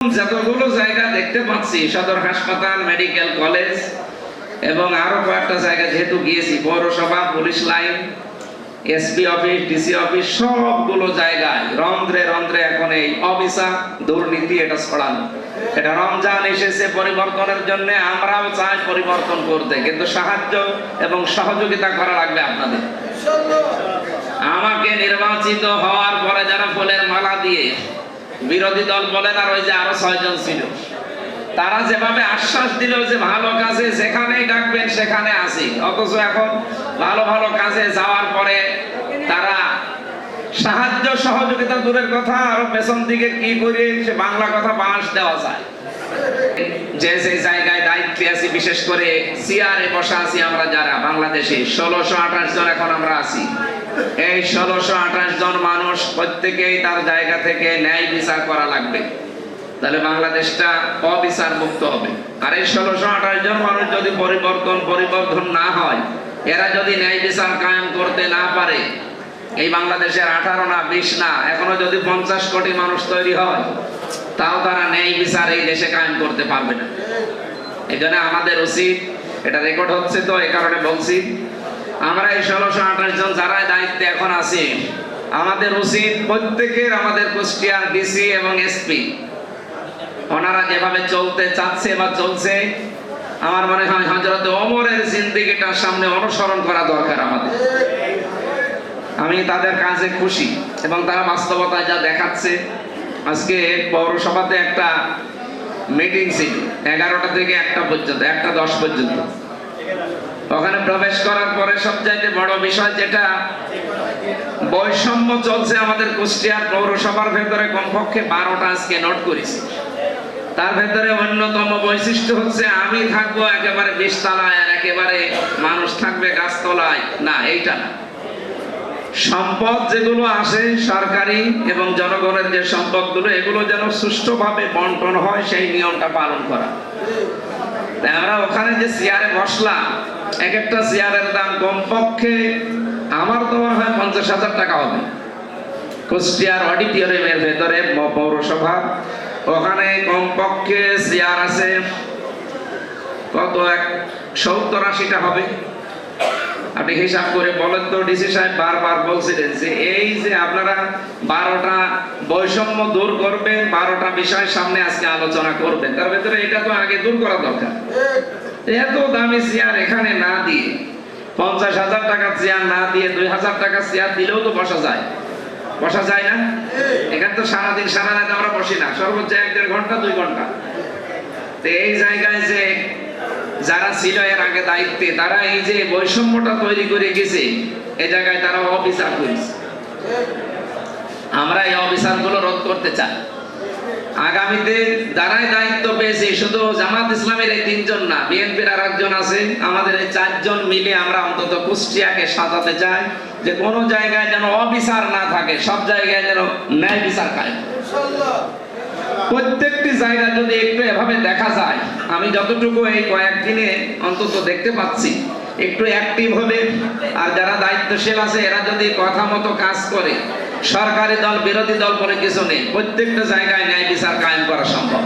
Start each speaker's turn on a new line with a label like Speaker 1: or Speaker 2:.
Speaker 1: যতগুলো জায়গা দেখতে পাচ্ছি, সদর হাসপাতাল, মেডিকেল কলেজ এবং আরো কয়েকটা জায়গা যেহেতু গিয়েছি, পৌরসভা, police line, SP office, DC office, সবগুলো জায়গায় রন্ধ্রে রন্ধ্রে এখন এই অবিচার, দুর্নীতি এটা ছড়ানো। এটা রমজান এসেছে পরিবর্তনের জন্য, আমরাও চাই পরিবর্তন করতে, কিন্তু সাহায্য এবং সহযোগিতা করা লাগবে আপনাদের। আমাকে নির্বাচিত হওয়ার পরে যারা ফুলের মালা দিয়ে, বিরোধী দল বলেন আর ওই যে আরো 6 জন ছিল, তারা যেভাবে আশ্বাস দিল যে ভালো কাজে যেখানেই ডাকবেন সেখানে আসি, অথচ এখন ভালো ভালো কাজে যাওয়ার পরে তারা সাহায্য সহযোগিতা দূরের কথা, আরো পেছন দিকে কি করে সে বাংলা কথা বাঁশ দেওয়া যায়। যে যে জায়গায় দায়িত্বে আছি, বিশেষ করে সিআরে বসা আছি আমরা যারা বাংলাদেশে 1628 জন এখন আমরা আছি। এই 1628 জন মানুষ প্রত্যেকেই তার জায়গা থেকে ন্যায় বিচার করা লাগবে, তাহলে বাংলাদেশটা অবিচার মুক্ত হবে। আর এই 1628 জন মানুষ যদি পরিবর্তন না হয়, এরা যদি ন্যায় বিচার কায়েম করতে না পারে, এই বাংলাদেশের 18 না 20 না, এখনো যদি 50 কোটি মানুষ তৈরি হয়, তাও তারা ন্যায় বিচার এই দেশে কায়েম করতে পারবে না। এই জন্য আমাদের উচিত, এটা রেকর্ড হচ্ছে তো এই কারণে বলছি, আমরা এই 1628 জন যারা দায়িত্বে এখন আছি, আমাদের উচিত প্রত্যেকের, আমাদের কুষ্টিয়ার ডিসি এবং এসপি ওনারা যেভাবে চলতে চাচ্ছে বা চলছে, আমার মনে হয় হযরত ওমরের জিন্দেগিটার সামনে অনুসরণ করা দরকার আমাদের। আমি তাদের কাজে খুশি এবং তারা বাস্তবতায় যা দেখাচ্ছে। আজকে পৌরসভাতে একটা মিটিং ছিল 11টা থেকে 1টা পর্যন্ত, 1টা 10 পর্যন্ত। ওখানে প্রবেশ করার পরে সবচাইতে বড় বিষয় যেটা, বৈষম্য চলছে আমাদের কুষ্টিয়ার পৌরসভার ভেতরে, কমপক্ষে 12টা আজকে নোট করেছি। তার ভেতরে অন্যতম বৈশিষ্ট্য হচ্ছে আমি থাকবো একেবারে 20 তলায় আর একেবারে মানুষ থাকবে গাছতলায়, না, এইটা না। সম্পদ যেগুলো আসে সরকারি এবং জনগণের যে সম্পদগুলো, এগুলো যেন সুষ্ঠুভাবে বন্টন হয়, সেই নিয়মটা পালন করা। আমরা ওখানে যে চেয়ারে বসলাম, এক একটা চেয়ারের দাম কমপক্ষে আমার তো মনে হয় 50,000 টাকা হবে। কুষ্টিয়ার অডিটোরিয়ামের ভেতরে পৌরসভা, ওখানে কমপক্ষে চেয়ার আছে কত, 70-80টা হবে। আপনি হিসাব করে বলেন তো। ডিসি সাহেব বারবার বলছিলেন যে এই যে আপনারা 12টা বৈষম্য দূর করবেন, 12টা বিষয় সামনে আজকে আলোচনা করবেন, তার ভেতরে এটা তো আগে দূর করা দরকার। এত দামি চেয়ার এখানে না দিয়ে, 50,000 টাকার চেয়ার না দিয়ে 2,000 টাকার চেয়ার দিলেও তো বসা যায় না? এখানে তো সারাদিন সারা রাত আমরা বসি না, সর্বোচ্চ 1-1.5 ঘন্টা 2 ঘন্টা। তো এই জায়গায় যে যারা ছিল এর আগে দায়িত্বে, তারা এই যে বৈষম্যটা তৈরি করে গেছে, এই জায়গায় তারা অবিচার করেছে। আমরা এই অবিচারগুলো রোধ করতে চাই। আগামীতে যারাই দায়িত্ব পেয়েছে, শুধু জামাত ইসলামের এই 3 জন না, বিএনপির আর একজন আছে, আমাদের এই 4 জন মিলে আমরা অন্তত কুষ্টিয়াকে সাজাতে চাই যে কোন জায়গায় যেন অবিচার না থাকে, সব জায়গায় যেন ন্যায় বিচার কায়েম। প্রত্যেকটি জায়গা যদি একটু এভাবে দেখা যায়, আমি যতটুকু এই কয়েকদিনে অন্তত দেখতে পাচ্ছি, একটু অ্যাক্টিভ হবে, আর যারা দায়িত্বশীল আছে এরা যদি কথা মতো কাজ করে, সরকারি দল বিরোধী দল বলে কিছু নেই, প্রত্যেকটা জায়গায় ন্যায় বিচার কায়েম করা সম্ভব।